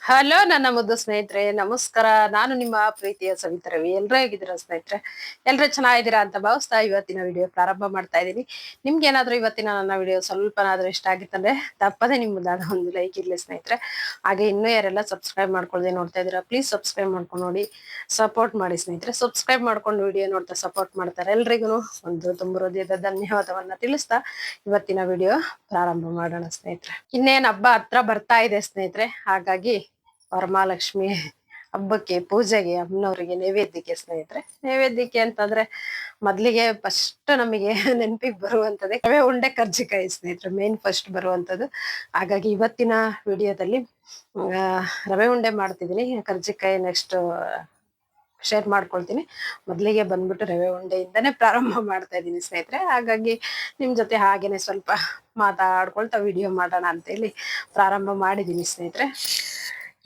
Hello ನನ್ನ ಮುದ್ದು ಸ್ನೇಹಿತರೆ, ನಮಸ್ಕಾರ. ನಾನು ನಿಮ್ಮ ಪ್ರೀತಿಯ ಸವಿತಾ ರವಿ. ಎಲ್ರೂ ಹೇಗಿದ್ದೀರಾ ಸ್ನೇಹಿತರೆ? ಎಲ್ರೂ ಚೆನ್ನಾಗಿದ್ದೀರಾ ಅಂತ ಭಾವಿಸ್ತಾ ಇವತ್ತಿನ ವಿಡಿಯೋ ಪ್ರಾರಂಭ ಮಾಡ್ತಾ ಇದ್ದೀನಿ. ನಿಮ್ಗೆ ಏನಾದ್ರೂ ಇವತ್ತಿನ ನನ್ನ ವಿಡಿಯೋ ಸ್ವಲ್ಪನಾದ್ರೂ ಇಷ್ಟ ಆಗಿತ್ತಂದ್ರೆ ತಪ್ಪದೆ ನಿಮ್ಮದಾದ ಒಂದು ಲೈಕ್ ಇರ್ಲಿ ಸ್ನೇಹಿತರೆ. ಹಾಗೆ ಇನ್ನೂ ಯಾರೆಲ್ಲ ಸಬ್ಸ್ಕ್ರೈಬ್ ಮಾಡ್ಕೊಳ್ಳದೆ ನೋಡ್ತಾ ಇದ್ದೀರಾ, ಪ್ಲೀಸ್ ಸಬ್ಸ್ಕ್ರೈಬ್ ಮಾಡ್ಕೊಂಡು ನೋಡಿ, ಸಪೋರ್ಟ್ ಮಾಡಿ ಸ್ನೇಹಿತರೆ. ಸಬ್ಸ್ಕ್ರೈಬ್ ಮಾಡ್ಕೊಂಡು ವಿಡಿಯೋ ನೋಡ್ತಾ ಸಪೋರ್ಟ್ ಮಾಡ್ತಾರೆ ಎಲ್ರಿಗೂ ಒಂದು ತುಂಬ ಹೃದಯದ ಧನ್ಯವಾದವನ್ನ ತಿಳಿಸ್ತಾ ಇವತ್ತಿನ ವಿಡಿಯೋ ಪ್ರಾರಂಭ ಮಾಡೋಣ ಸ್ನೇಹಿತರೆ. ಇನ್ನೇನ್ ಹಬ್ಬ ಹತ್ರ ಬರ್ತಾ ಇದೆ ಸ್ನೇಹಿತರೆ, ಹಾಗಾಗಿ ವರಮಹಾಲಕ್ಷ್ಮಿ ಹಬ್ಬಕ್ಕೆ ಪೂಜೆಗೆ ಅಮ್ಮನವರಿಗೆ ನೈವೇದ್ಯಕ್ಕೆ ಸ್ನೇಹಿತರೆ. ನೈವೇದ್ಯಕ್ಕೆ ಅಂತಂದ್ರೆ ಮೊದ್ಲಿಗೆ ಫಸ್ಟ್ ನಮಗೆ ನೆನಪಿಗೆ ಬರುವಂತದ್ದೇ ರವೆ ಉಂಡೆ ಕರ್ಜಿಕಾಯಿ ಸ್ನೇಹಿತರೆ, ಮೇನ್ ಫಸ್ಟ್ ಬರುವಂತದ್ದು. ಹಾಗಾಗಿ ಇವತ್ತಿನ ವಿಡಿಯೋದಲ್ಲಿ ರವೆ ಉಂಡೆ ಮಾಡ್ತಿದ್ದೀನಿ, ಕರ್ಜಿಕಾಯಿ ನೆಕ್ಸ್ಟ್ ಶೇರ್ ಮಾಡ್ಕೊಳ್ತೀನಿ. ಮೊದ್ಲಿಗೆ ಬಂದ್ಬಿಟ್ಟು ರವೆ ಉಂಡೆಯಿಂದಾನೇ ಪ್ರಾರಂಭ ಮಾಡ್ತಾ ಇದ್ದೀನಿ ಸ್ನೇಹಿತರೆ. ಹಾಗಾಗಿ ನಿಮ್ ಜೊತೆ ಹಾಗೇನೆ ಸ್ವಲ್ಪ ಮಾತಾಡ್ಕೊಳ್ತಾ ವಿಡಿಯೋ ಮಾಡೋಣ ಅಂತೇಳಿ ಪ್ರಾರಂಭ ಮಾಡಿದ್ದೀನಿ ಸ್ನೇಹಿತರೆ.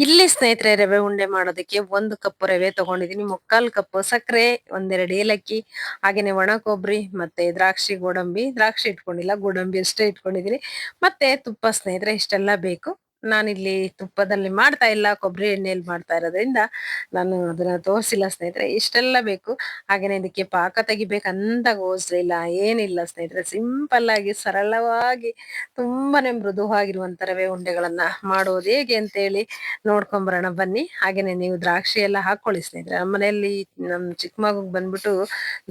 ಇಲ್ಲಿ ಸ್ನೇಹಿತರೆ ರವೆ ಉಂಡೆ ಮಾಡೋದಕ್ಕೆ 1 ಕಪ್ ರವೆ ತಗೊಂಡಿದೀನಿ, 3/4 ಕಪ್ ಸಕ್ಕರೆ, 1-2 ಏಲಕ್ಕಿ, ಹಾಗೇನೆ ಒಣ ಕೊಬ್ಬರಿ, ಮತ್ತೆ ದ್ರಾಕ್ಷಿ, ಗೋಡಂಬಿ. ದ್ರಾಕ್ಷಿ ಇಟ್ಕೊಂಡಿಲ್ಲ, ಗೋಡಂಬಿ ಅಷ್ಟೇ ಇಟ್ಕೊಂಡಿದೀನಿ. ಮತ್ತೆ ತುಪ್ಪ ಸ್ನೇಹಿತರೆ, ಇಷ್ಟೆಲ್ಲ ಬೇಕು. ನಾನಿಲ್ಲಿ ತುಪ್ಪದಲ್ಲಿ ಮಾಡ್ತಾ ಇಲ್ಲ, ಕೊಬ್ಬರಿ ಎಣ್ಣೆಯಲ್ಲಿ ಮಾಡ್ತಾ ಇರೋದ್ರಿಂದ ನಾನು ಅದನ್ನ ತೋರಿಸಿಲ್ಲ ಸ್ನೇಹಿತರೆ. ಇಷ್ಟೆಲ್ಲ ಬೇಕು. ಹಾಗೇನೆ ಇದಕ್ಕೆ ಪಾಕ ತೆಗಿಬೇಕಂತ ಗೋಸ್ಲಿಲ್ಲ, ಏನಿಲ್ಲ ಸ್ನೇಹಿತರೆ. ಸಿಂಪಲ್ ಆಗಿ ಸರಳವಾಗಿ ತುಂಬಾನೇ ಮೃದುವಾಗಿರುವಂತ ರವೆ ಉಂಡೆಗಳನ್ನ ಮಾಡೋದು ಹೇಗೆ ಅಂತೇಳಿ ನೋಡ್ಕೊಂಬರೋಣ ಬನ್ನಿ. ಹಾಗೇನೆ ನೀವು ದ್ರಾಕ್ಷಿ ಎಲ್ಲ ಹಾಕೊಳ್ಳಿ ಸ್ನೇಹಿತರೆ. ನಮ್ಮ ಮನೆಯಲ್ಲಿ ನಮ್ ಚಿಕ್ಕ ಮಗುಗ್ ಬಂದ್ಬಿಟ್ಟು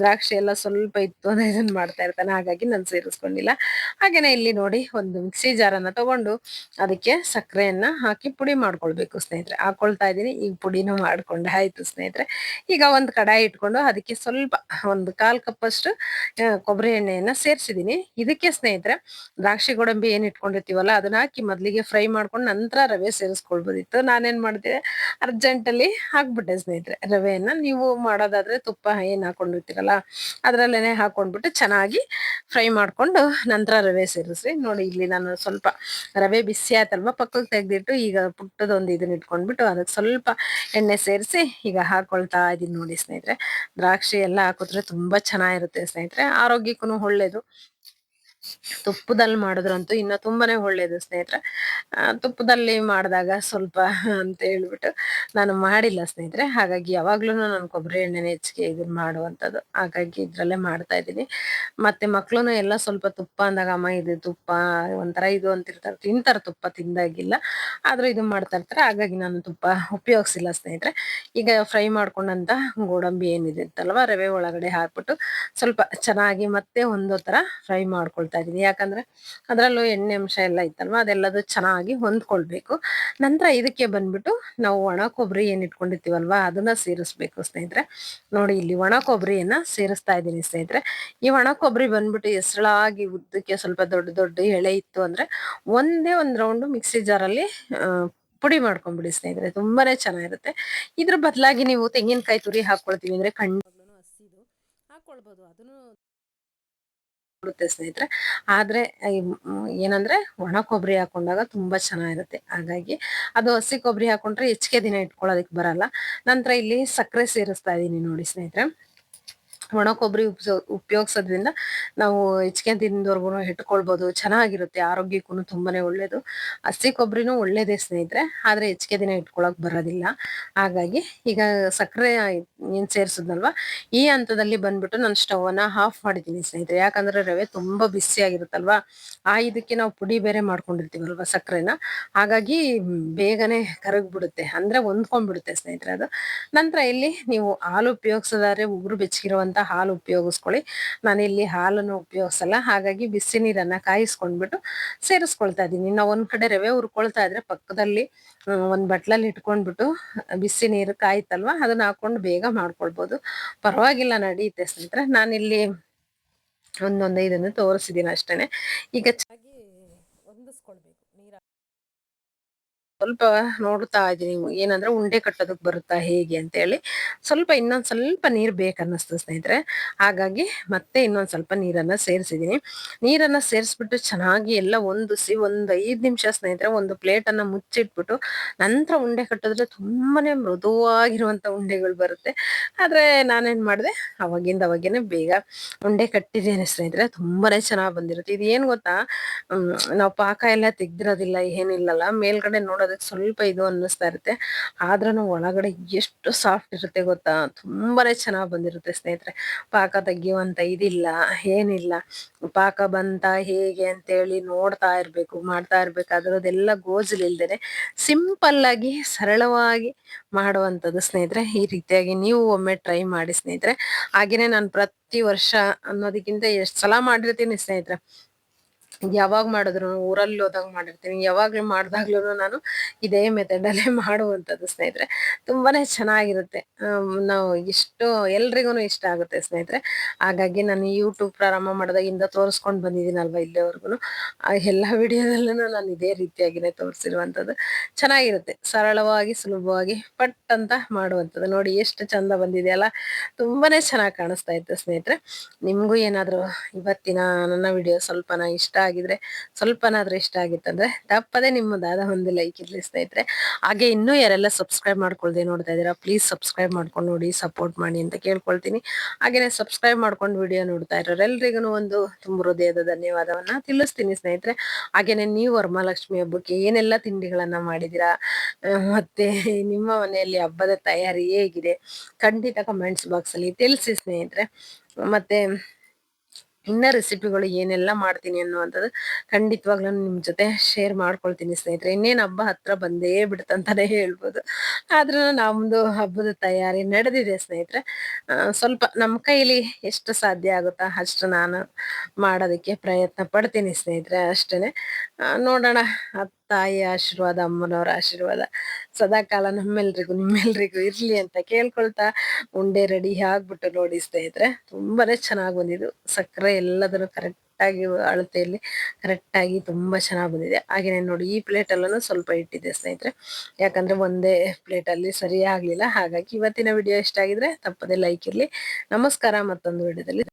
ದ್ರಾಕ್ಷಿ ಎಲ್ಲ ಸ್ವಲ್ಪ ಇತ್ತು ಅಂದ್ರೆ ಇದನ್ನ ಮಾಡ್ತಾ ಇರ್ತಾನೆ, ಹಾಗಾಗಿ ನಾನು ಸೇರಿಸ್ಕೊಂಡಿಲ್ಲ. ಹಾಗೇನೆ ಇಲ್ಲಿ ನೋಡಿ, ಒಂದು ಮಿಕ್ಸಿ ಜಾರನ್ನ ತಗೊಂಡು ಅದಕ್ಕೆ ಸಕ್ಕರೆಯನ್ನ ಹಾಕಿ ಪುಡಿ ಮಾಡ್ಕೊಳ್ಬೇಕು ಸ್ನೇಹಿತರೆ. ಹಾಕೊಳ್ತಾ ಇದೀನಿ, ಈಗ ಪುಡಿನೂ ಮಾಡ್ಕೊಂಡೆ ಆಯ್ತು ಸ್ನೇಹಿತರೆ. ಈಗ ಒಂದು ಕಡಾಯಿ ಇಟ್ಕೊಂಡು ಅದಕ್ಕೆ ಸ್ವಲ್ಪ 1/4 ಕಪ್ ಅಷ್ಟು ಕೊಬ್ಬರಿ ಎಣ್ಣೆಯನ್ನ ಸೇರ್ಸಿದೀನಿ. ಇದಕ್ಕೆ ಸ್ನೇಹಿತರೆ ದ್ರಾಕ್ಷಿ ಗೋಡಂಬಿ ಏನ್ ಇಟ್ಕೊಂಡಿರ್ತೀವಲ್ಲ ಅದನ್ನ ಹಾಕಿ ಮೊದ್ಲಿಗೆ ಫ್ರೈ ಮಾಡ್ಕೊಂಡು ನಂತರ ರವೆ ಸೇರಿಸ್ಕೊಳ್ಬೋದಿತ್ತು. ನಾನೇನ್ ಮಾಡ್ತಿದ್ದೆ, ಅರ್ಜೆಂಟ್ ಅಲ್ಲಿ ಹಾಕ್ಬಿಟ್ಟೆ ಸ್ನೇಹಿತರೆ ರವೆಯನ್ನ. ನೀವು ಮಾಡೋದಾದ್ರೆ ತುಪ್ಪ ಏನ್ ಹಾಕೊಂಡಿರ್ತೀರಲ್ಲ ಅದ್ರಲ್ಲೇನೆ ಹಾಕೊಂಡ್ಬಿಟ್ಟು ಚೆನ್ನಾಗಿ ಫ್ರೈ ಮಾಡ್ಕೊಂಡು ನಂತರ ರವೆ ಸೇರಿಸ್ರಿ. ನೋಡಿ ಇಲ್ಲಿ ನಾನು ಸ್ವಲ್ಪ ರವೆ ಬಿಸಿ ಆಯ್ತಲ್ವಾ, ಪಕ್ಕಕ್ಕೆ ತೆಗ್ದಿಟ್ಟು ಈಗ ಪುಟ್ಟದೊಂದು ಇದನ್ನ ಇಟ್ಕೊಂಡ್ಬಿಟ್ಟು ಅದಕ್ಕೆ ಸ್ವಲ್ಪ ಎಣ್ಣೆ ಸೇರಿಸಿ ಈಗ ಹಾಕೊಳ್ತಾ ಇದೀನಿ ನೋಡಿ ಸ್ನೇಹಿತರೆ. ದ್ರಾಕ್ಷಿ ಎಲ್ಲ ಹಾಕಿದ್ರೆ ತುಂಬಾ ಚೆನ್ನಾಗಿರುತ್ತೆ ಸ್ನೇಹಿತರೆ, ಆರೋಗ್ಯಕ್ಕೂ ಒಳ್ಳೇದು. ತುಪ್ಪದಲ್ಲಿ ಮಾಡಿದ್ರಂತೂ ಇನ್ನ ತುಂಬಾನೇ ಒಳ್ಳೇದು ಸ್ನೇಹಿತರೆ. ತುಪ್ಪದಲ್ಲಿ ಮಾಡಿದಾಗ ಸ್ವಲ್ಪ ಅಂತ ಹೇಳ್ಬಿಟ್ಟು ನಾನು ಮಾಡಿಲ್ಲ ಸ್ನೇಹಿತರೆ. ಹಾಗಾಗಿ ಯಾವಾಗ್ಲೂ ನಾನು ಕೊಬ್ಬರಿ ಎಣ್ಣೆನೇ ಹೆಚ್ಚಿಗೆ ಇದನ್ನ ಮಾಡುವಂಥದ್ದು, ಹಾಗಾಗಿ ಇದ್ರಲ್ಲೇ ಮಾಡ್ತಾ ಇದ್ದೀನಿ. ಮತ್ತೆ ಮಕ್ಳು ಎಲ್ಲ ಸ್ವಲ್ಪ ತುಪ್ಪ ಅಂದಾಗ ಅಮ್ಮ ಇದು ತುಪ್ಪ ಒಂಥರ ಇದು ಅಂತಿರ್ತಾರೆ, ತಿಂತಾರೆ ತುಪ್ಪ ತಿಂದಾಗಿಲ್ಲ, ಆದ್ರೂ ಇದು ಮಾಡ್ತಾ ಇರ್ತಾರೆ. ಹಾಗಾಗಿ ನಾನು ತುಪ್ಪ ಉಪಯೋಗಿಸಿಲ್ಲ ಸ್ನೇಹಿತರೆ. ಈಗ ಫ್ರೈ ಮಾಡ್ಕೊಂಡಂತ ಗೋಡಂಬಿ ಏನಿದೆ ಅಂತಲ್ವಾ ರವೆ ಒಳಗಡೆ ಹಾಕ್ಬಿಟ್ಟು ಸ್ವಲ್ಪ ಚೆನ್ನಾಗಿ ಮತ್ತೆ ಒಂದು ತರ ಫ್ರೈ ಮಾಡ್ಕೊಳ್ತಾ ಇದೀನಿ. ಯಾಕಂದ್ರೆ ಅದ್ರಲ್ಲೂ ಎಣ್ಣೆ ಅಂಶ ಎಲ್ಲ ಇತ್ತಲ್ವಾ, ಅದೆಲ್ಲದು ಚೆನ್ನಾಗಿ ಹೊಂದ್ಕೊಳ್ಬೇಕು. ನಂತರ ಇದಕ್ಕೆ ಬಂದ್ಬಿಟ್ಟು ನಾವು ಒಣ ಕೊಬ್ಬರಿ ಏನ್ ಇಟ್ಕೊಂಡಿರ್ತೀವಲ್ವಾ ಅದನ್ನ ಸೇರಿಸ್ಬೇಕು ಸ್ನೇಹಿತರೆ. ನೋಡಿ ಇಲ್ಲಿ ಒಣ ಕೊಬ್ಬರಿಯನ್ನ ಸೇರಿಸ್ತಾ ಇದ್ದೀನಿ ಸ್ನೇಹಿತರೆ. ಈ ಒಣ ಕೊಬ್ಬರಿ ಬಂದ್ಬಿಟ್ಟು ಎಸಳಾಗಿ ಉದ್ದಕ್ಕೆ ಸ್ವಲ್ಪ ದೊಡ್ಡ ದೊಡ್ಡ ಎಳೆ ಇತ್ತು ಅಂದ್ರೆ ಒಂದೇ ಒಂದ್ ರೌಂಡ್ ಮಿಕ್ಸಿ ಜಾರಲ್ಲಿ ಪುಡಿ ಮಾಡ್ಕೊಂಡ್ಬಿಡಿ ಸ್ನೇಹಿತರೆ, ತುಂಬಾನೇ ಚೆನ್ನಾಗಿರುತ್ತೆ. ಇದ್ರ ಬದಲಾಗಿ ನೀವು ತೆಂಗಿನಕಾಯಿ ತುರಿ ಹಾಕೊಳ್ತೀವಿ ಅಂದ್ರೆ ಖಂಡಿತವಾಗ್ಲೂ ಹಸಿದು ಹಾಕೊಳ್ಬಹುದು, ಅದನ್ನು ಕೊಡುತ್ತೆ ಸ್ನೇಹಿತರೆ. ಆದ್ರೆ ಏನಂದ್ರೆ ಒಣ ಕೊಬ್ಬರಿ ಹಾಕೊಂಡಾಗ ತುಂಬಾ ಚೆನ್ನಾಗಿರುತ್ತೆ. ಹಾಗಾಗಿ ಅದು ಹಸಿ ಕೊಬ್ಬರಿ ಹಾಕೊಂಡ್ರೆ ಹೆಚ್ಚಿಗೆ ದಿನ ಇಟ್ಕೊಳ್ಳೋದಕ್ಕೆ ಬರಲ್ಲ. ನಂತರ ಇಲ್ಲಿ ಸಕ್ಕರೆ ಸೇರಿಸ್ತಾ ಇದೀನಿ ನೋಡಿ ಸ್ನೇಹಿತರೆ. ಒಣ ಕೊಬ್ಬರಿ ಉಪಯೋಗಿಸೋದ್ರಿಂದ ನಾವು ಹೆಚ್ಚಿಗೆ ದಿನದವರೆಗೂ ಇಟ್ಕೊಳ್ಬಹುದು, ಚೆನ್ನಾಗಿರುತ್ತೆ, ಆರೋಗ್ಯಕ್ಕೂ ತುಂಬಾನೇ ಒಳ್ಳೇದು. ಹಸಿ ಕೊಬ್ಬರಿನೂ ಒಳ್ಳೇದೇ ಸ್ನೇಹಿತರೆ, ಆದ್ರೆ ಹೆಚ್ಚಿಗೆ ದಿನ ಇಟ್ಕೊಳಕ್ ಬರೋದಿಲ್ಲ. ಹಾಗಾಗಿ ಈಗ ಸಕ್ಕರೆ ಏನ್ ಸೇರ್ಸುದ್ನಲ್ವಾ ಈ ಹಂತದಲ್ಲಿ ಬಂದ್ಬಿಟ್ಟು ನಾನು ಸ್ಟವ್ ಅನ್ನ ಆಫ್ ಮಾಡಿದ್ದೀನಿ ಸ್ನೇಹಿತರೆ. ಯಾಕಂದ್ರೆ ರವೆ ತುಂಬಾ ಬಿಸಿ ಆಗಿರುತ್ತಲ್ವಾ, ಇದಕ್ಕೆ ನಾವು ಪುಡಿ ಬೇರೆ ಮಾಡ್ಕೊಂಡಿರ್ತೀವಲ್ವಾ ಸಕ್ಕರೆನ, ಹಾಗಾಗಿ ಬೇಗನೆ ಕರಗ್ಬಿಡುತ್ತೆ, ಅಂದ್ರೆ ಹೊಂದ್ಕೊಂಡ್ಬಿಡುತ್ತೆ ಸ್ನೇಹಿತರೆ ಅದು. ನಂತರ ಇಲ್ಲಿ ನೀವು ಹಾಲು ಉಪಯೋಗಿಸೋದಾದ್ರೆ ಉಗುರು ಬೆಚ್ಚಗಿರುವಂತ ಹಾಲು ಉಪಯೋಗಿಸ್ಕೊಳ್ಳಿ. ನಾನಿಲ್ಲಿ ಹಾಲನ್ನು ಉಪಯೋಗಿಸಲ್ಲ, ಹಾಗಾಗಿ ಬಿಸಿ ನೀರನ್ನ ಕಾಯಿಸ್ಕೊಂಡ್ಬಿಟ್ಟು ಸೇರಿಸ್ಕೊಳ್ತಾ ಇದ್ದೀನಿ. ನಾವು ಒಂದ್ ಕಡೆ ರವೆ ಹುರ್ಕೊಳ್ತಾ ಇದ್ರೆ ಪಕ್ಕದಲ್ಲಿ ಒಂದ್ ಬಟ್ಲಲ್ಲಿ ಇಟ್ಕೊಂಡ್ಬಿಟ್ಟು ಬಿಸಿ ನೀರು ಕಾಯ್ತಲ್ವಾ ಅದನ್ನ ಹಾಕೊಂಡು ಬೇಗ ಮಾಡ್ಕೊಳ್ಬಹುದು, ಪರವಾಗಿಲ್ಲ, ನಡೆಯುತ್ತೆ ಸ್ನೇಹಿತರೆ. ನಾನಿಲ್ಲಿ ಒಂದೊಂದು ಇದನ್ನು ತೋರಿಸಿದೀನಿ ಅಷ್ಟೇನೆ. ಈಗ ಚೆನ್ನಾಗಿ ಹೊಂದಿಸ್ಕೊಳ್ಬೇಕು ನೀರ. ಸ್ವಲ್ಪ ನೋಡ್ತಾ ಇದೀನಿ ಏನಂದ್ರೆ ಉಂಡೆ ಕಟ್ಟೋದಕ್ ಬರುತ್ತಾ ಹೇಗೆ ಅಂತ ಹೇಳಿ. ಇನ್ನೊಂದ್ ಸ್ವಲ್ಪ ನೀರ್ ಬೇಕನ್ನಿಸ್ತು ಸ್ನೇಹಿತರೆ, ಹಾಗಾಗಿ ಮತ್ತೆ ಇನ್ನೊಂದ್ ಸ್ವಲ್ಪ ನೀರನ್ನ ಸೇರಿಸಿದೀನಿ. ನೀರನ್ನ ಸೇರಿಸ್ಬಿಟ್ಟು ಚೆನ್ನಾಗಿ ಎಲ್ಲ ಹೊಂದಿಸಿ ಒಂದ್ 5 ನಿಮಿಷ ಸ್ನೇಹಿತರೆ ಒಂದು ಪ್ಲೇಟ್ ಅನ್ನ ಮುಚ್ಚಿಟ್ಬಿಟ್ಟು ನಂತರ ಉಂಡೆ ಕಟ್ಟಿದ್ರೆ ತುಂಬಾನೇ ಮೃದುವಾಗಿರುವಂತ ಉಂಡೆಗಳು ಬರುತ್ತೆ. ಆದ್ರೆ ನಾನೇನ್ ಮಾಡಿದೆ, ಅವಾಗೇನೆ ಬೇಗ ಉಂಡೆ ಕಟ್ಟಿದ್ದೇನೆ ಸ್ನೇಹಿತರೆ, ತುಂಬಾನೇ ಚೆನ್ನಾಗ್ ಬಂದಿರುತ್ತೆ. ಇದು ಏನ್ ಗೊತ್ತಾ, ನಾವು ಪಾಕ ಎಲ್ಲ ತೆಗ್ದಿರೋದಿಲ್ಲ, ಏನಿಲ್ಲಲ್ಲ, ಮೇಲ್ಗಡೆ ನೋಡೋದಕ್ಕೆ ನೋಡೋದಕ್ಕೆ ಸ್ವಲ್ಪ ಇದು ಅನ್ನಿಸ್ತಾ ಇರುತ್ತೆ, ಆದ್ರೂ ಒಳಗಡೆ ಎಷ್ಟು ಸಾಫ್ಟ್ ಇರುತ್ತೆ ಗೊತ್ತಾ, ತುಂಬಾನೇ ಚೆನ್ನಾಗಿ ಬಂದಿರುತ್ತೆ ಸ್ನೇಹಿತರೆ. ಪಾಕ ತೆಗಿಯುವಂತ ಇದಿಲ್ಲ, ಏನಿಲ್ಲ. ಪಾಕ ಬಂತ ಹೇಗೆ ಅಂತೇಳಿ ನೋಡ್ತಾ ಇರ್ಬೇಕು, ಮಾಡ್ತಾ ಇರ್ಬೇಕು. ಅದರದೆಲ್ಲ ಗೋಜಲಿಲ್ದೇನೆ ಸಿಂಪಲ್ ಆಗಿ ಸರಳವಾಗಿ ಮಾಡುವಂಥದ್ದು ಸ್ನೇಹಿತರೆ. ಈ ರೀತಿಯಾಗಿ ನೀವು ಒಮ್ಮೆ ಟ್ರೈ ಮಾಡಿ ಸ್ನೇಹಿತರೆ. ಹಾಗೇನೆ ನಾನು ಪ್ರತಿ ವರ್ಷ ಅನ್ನೋದಕ್ಕಿಂತ ಎಷ್ಟ್ ಸಲ ಮಾಡಿರ್ತೀನಿ ಸ್ನೇಹಿತರೆ. ಯಾವಾಗ ಮಾಡಿದ್ರು ಊರಲ್ಲಿ ಹೋದಾಗ ಮಾಡಿರ್ತೀನಿ, ಯಾವಾಗ್ಲೂ ಮಾಡ್ದಾಗ್ಲೂ ನಾನು ಇದೇ ಮೆಥಡ್ ಅಲ್ಲೇ ಮಾಡುವಂಥದ್ದು ಸ್ನೇಹಿತರೆ. ತುಂಬಾನೇ ಚೆನ್ನಾಗಿರುತ್ತೆ. ನಾವು ಇಷ್ಟು ಎಲ್ರಿಗೂ ಇಷ್ಟ ಆಗುತ್ತೆ ಸ್ನೇಹಿತರೆ. ಹಾಗಾಗಿ ನಾನು ಯೂಟ್ಯೂಬ್ ಪ್ರಾರಂಭ ಮಾಡಿದಾಗಿಂದ ತೋರಿಸ್ಕೊಂಡು ಬಂದಿದ್ದೀನಲ್ವಾ ಇಲ್ಲಿವರೆಗೂ, ಆ ಎಲ್ಲ ವಿಡಿಯೋದಲ್ಲೂ ನಾನು ಇದೇ ರೀತಿಯಾಗಿನೇ ತೋರಿಸಿರುವಂಥದ್ದು. ಚೆನ್ನಾಗಿರುತ್ತೆ, ಸರಳವಾಗಿ ಸುಲಭವಾಗಿ ಪಟ್ ಅಂತ ಮಾಡುವಂಥದ್ದು. ನೋಡಿ ಎಷ್ಟು ಚಂದ ಬಂದಿದೆ ಅಲ್ಲ, ತುಂಬಾನೇ ಚೆನ್ನಾಗಿ ಕಾಣಿಸ್ತಾ ಇತ್ತು ಸ್ನೇಹಿತರೆ. ನಿಮ್ಗೂ ಏನಾದ್ರು ಇವತ್ತಿನ ನನ್ನ ವಿಡಿಯೋ ಸ್ವಲ್ಪನ ಇಷ್ಟ ಆಗಿದ್ರೆ, ಸ್ವಲ್ಪನಾದ್ರೂ ಇಷ್ಟ ಆಗಿತ್ತಂದ್ರೆ ತಪ್ಪದೆ ನಿಮ್ಮದಾದ ಒಂದು ಲೈಕ್ ಇರ್ಲಿ ಸ್ನೇಹಿತರೆ. ಹಾಗೆ ಇನ್ನೂ ಯಾರೆಲ್ಲ ಸಬ್ಸ್ಕ್ರೈಬ್ ಮಾಡ್ಕೊಳ್ದೆ ನೋಡ್ತಾ ಇದ್ದೀರಾ, ಪ್ಲೀಸ್ ಸಬ್ಸ್ಕ್ರೈಬ್ ಮಾಡ್ಕೊಂಡು ನೋಡಿ, ಸಪೋರ್ಟ್ ಮಾಡಿ ಅಂತ ಕೇಳ್ಕೊಳ್ತೀನಿ. ಹಾಗೇನೆ ಸಬ್ಸ್ಕ್ರೈಬ್ ಮಾಡ್ಕೊಂಡು ವಿಡಿಯೋ ನೋಡ್ತಾ ಇರೋರೆಲ್ರಿಗೂ ಒಂದು ತುಂಬ ಹೃದಯದ ಧನ್ಯವಾದವನ್ನ ತಿಳಿಸ್ತೀನಿ ಸ್ನೇಹಿತರೆ. ಹಾಗೇನೆ ನೀವು ವರಮಹಾಲಕ್ಷ್ಮಿ ಹಬ್ಬಕ್ಕೆ ಏನೆಲ್ಲ ತಿಂಡಿಗಳನ್ನ ಮಾಡಿದೀರಾ, ಮತ್ತೆ ನಿಮ್ಮ ಮನೆಯಲ್ಲಿ ಹಬ್ಬದ ತಯಾರಿ ಹೇಗಿದೆ, ಖಂಡಿತ ಕಮೆಂಟ್ಸ್ ಬಾಕ್ಸ್ ಅಲ್ಲಿ ತಿಳಿಸಿ ಸ್ನೇಹಿತರೆ. ಮತ್ತೆ ಇನ್ನ ರೆಸಿಪಿಗಳು ಏನೆಲ್ಲ ಮಾಡ್ತೀನಿ ಅನ್ನುವಂಥದ್ದು ಖಂಡಿತವಾಗ್ಲೂ ನಿಮ್ ಜೊತೆ ಶೇರ್ ಮಾಡ್ಕೊಳ್ತೀನಿ ಸ್ನೇಹಿತರೆ. ಇನ್ನೇನ್ ಹಬ್ಬ ಹತ್ರ ಬಂದೇ ಬಿಡ್ತಂತಾನೆ ಹೇಳ್ಬೋದು. ಆದ್ರೂ ನಮ್ದು ಹಬ್ಬದ ತಯಾರಿ ನಡೆದಿದೆ ಸ್ನೇಹಿತರೆ. ಸ್ವಲ್ಪ ನಮ್ಮ ಕೈಲಿ ಎಷ್ಟು ಸಾಧ್ಯ ಆಗುತ್ತಾ ಅಷ್ಟು ನಾನು ಮಾಡೋದಕ್ಕೆ ಪ್ರಯತ್ನ ಪಡ್ತೀನಿ ಸ್ನೇಹಿತರೆ, ಅಷ್ಟೇನೆ. ನೋಡೋಣ, ತಾಯಿಯ ಆಶೀರ್ವಾದ, ಅಮ್ಮನವರ ಆಶೀರ್ವಾದ ಸದಾಕಾಲ ನಿಮ್ಮೆಲ್ರಿಗೂ ಇರ್ಲಿ ಅಂತ ಕೇಳ್ಕೊಳ್ತಾ ಉಂಡೆ ರೆಡಿ ಆಗ್ಬಿಟ್ಟು ನೋಡಿ ಸ್ನೇಹಿತರೆ. ತುಂಬಾನೇ ಚೆನ್ನಾಗಿ ಬಂದಿದ್ದು, ಸಕ್ಕರೆ ಎಲ್ಲದನ್ನು ಕರೆಕ್ಟ್ ಆಗಿ ಅಳತೆಯಲ್ಲಿ ಕರೆಕ್ಟ್ ಆಗಿ ತುಂಬಾ ಚೆನ್ನಾಗಿ ಬಂದಿದೆ. ಹಾಗೇನೆ ನೋಡಿ, ಈ ಪ್ಲೇಟ್ ಅಲ್ಲೂ ಸ್ವಲ್ಪ ಇಟ್ಟಿದ್ದೆ ಸ್ನೇಹಿತರೆ, ಯಾಕಂದ್ರೆ ಒಂದೇ ಪ್ಲೇಟ್ ಅಲ್ಲಿ ಸರಿ ಆಗ್ಲಿಲ್ಲ. ಹಾಗಾಗಿ ಇವತ್ತಿನ ವಿಡಿಯೋ ಇಷ್ಟ ಆಗಿದ್ರೆ ತಪ್ಪದೆ ಲೈಕ್ ಇರ್ಲಿ. ನಮಸ್ಕಾರ, ಮತ್ತೊಂದು ವಿಡಿಯೋದಲ್ಲಿ